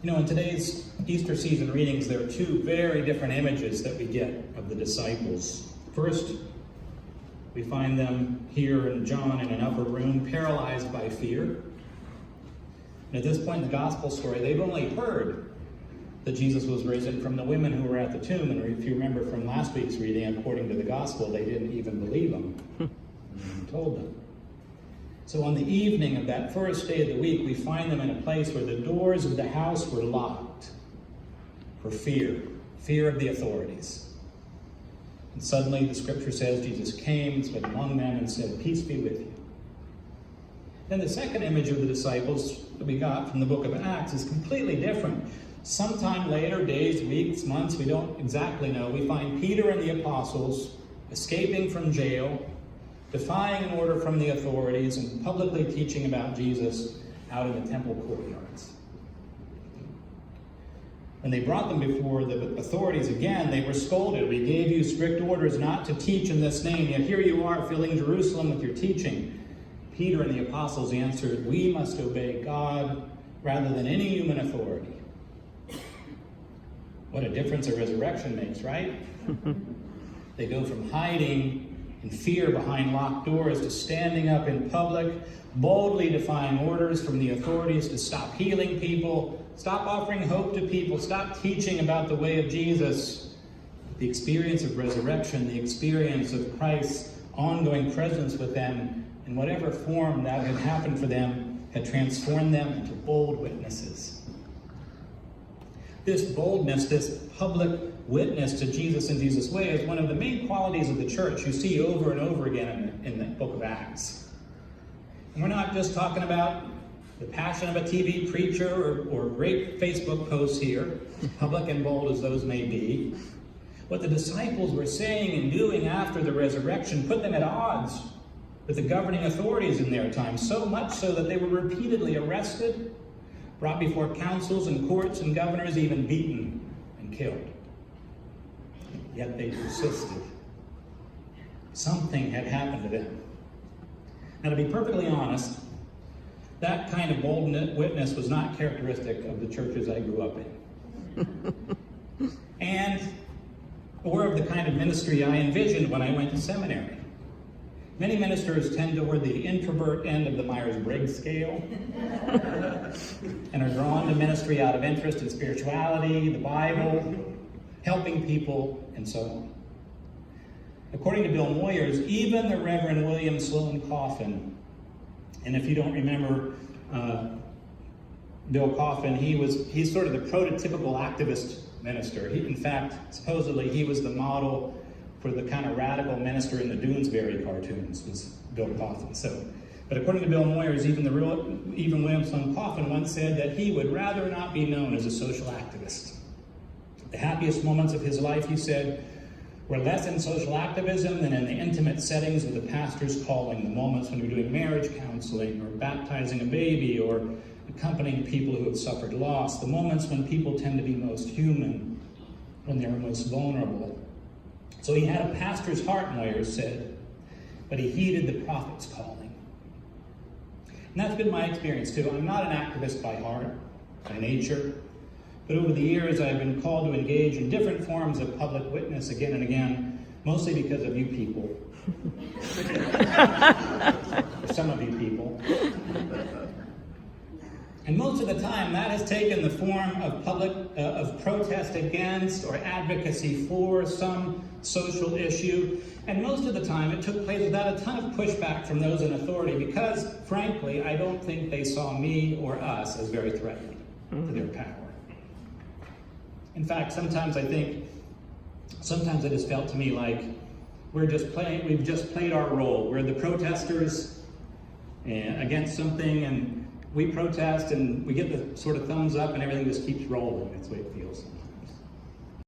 You know, in today's Easter season readings, there are two very different images that we get of the disciples. First, we find them here in John in an upper room, paralyzed by fear. And at this point in the gospel story, they've only heard that Jesus was risen from the women who were at the tomb. And if you remember from last week's reading, according to the gospel, they didn't even believe him. He told them. So on the evening of that first day of the week, we find them in a place where the doors of the house were locked for fear of the authorities. And suddenly the scripture says Jesus came, stood among them, and said, "Peace be with you." Then the second image of the disciples that we got from the book of Acts is completely different. Sometime later, days, weeks, months, we don't exactly know, we find Peter and the apostles escaping from jail, defying an order from the authorities, and publicly teaching about Jesus out in the temple courtyards. When they brought them before the authorities again, they were scolded. "We gave you strict orders not to teach in this name, yet here you are filling Jerusalem with your teaching." Peter and the apostles answered, "We must obey God rather than any human authority." What a difference a resurrection makes, right? They go from hiding in fear behind locked doors to standing up in public, boldly defying orders from the authorities to stop healing people, stop offering hope to people, stop teaching about the way of Jesus. The experience of resurrection, the experience of Christ's ongoing presence with them, in whatever form that had happened for them, had transformed them into bold witnesses. This boldness, this public witness to Jesus and Jesus' way is one of the main qualities of the church you see over and over again in the book of Acts. And we're not just talking about the passion of a TV preacher or great Facebook posts here, public and bold as those may be. What the disciples were saying and doing after the resurrection put them at odds with the governing authorities in their time, so much so that they were repeatedly arrested, brought before councils and courts and governors, even beaten and killed. Yet they persisted. Something had happened to them. Now, to be perfectly honest, that kind of bold witness was not characteristic of the churches I grew up in. And or of the kind of ministry I envisioned when I went to seminary. Many ministers tend toward the introvert end of the Myers-Briggs scale and are drawn to ministry out of interest in spirituality, the Bible, helping people, and so on. According to Bill Moyers, even the Reverend William Sloane Coffin, and if you don't remember Bill Coffin, he's sort of the prototypical activist minister. In fact, supposedly he was the model for the kind of radical minister in the Doonesbury cartoons, was Bill Coffin. But according to Bill Moyers, even William Sloane Coffin once said that he would rather not be known as a social activist. The happiest moments of his life, he said, were less in social activism than in the intimate settings of the pastor's calling, the moments when you're doing marriage counseling or baptizing a baby or accompanying people who have suffered loss, the moments when people tend to be most human, when they're most vulnerable. So he had a pastor's heart, Moyers said, but he heeded the prophet's calling. And that's been my experience too. I'm not an activist by heart, by nature, but over the years I've been called to engage in different forms of public witness again and again, mostly because of you people. Or some of you people. And most of the time, that has taken the form of of protest against or advocacy for some social issue. And most of the time, it took place without a ton of pushback from those in authority because, frankly, I don't think they saw me or us as very threatening to their power. In fact, sometimes it just felt to me like we've just played our role. We're the protesters against something, and we protest and we get the sort of thumbs up and everything just keeps rolling. That's the way it feels.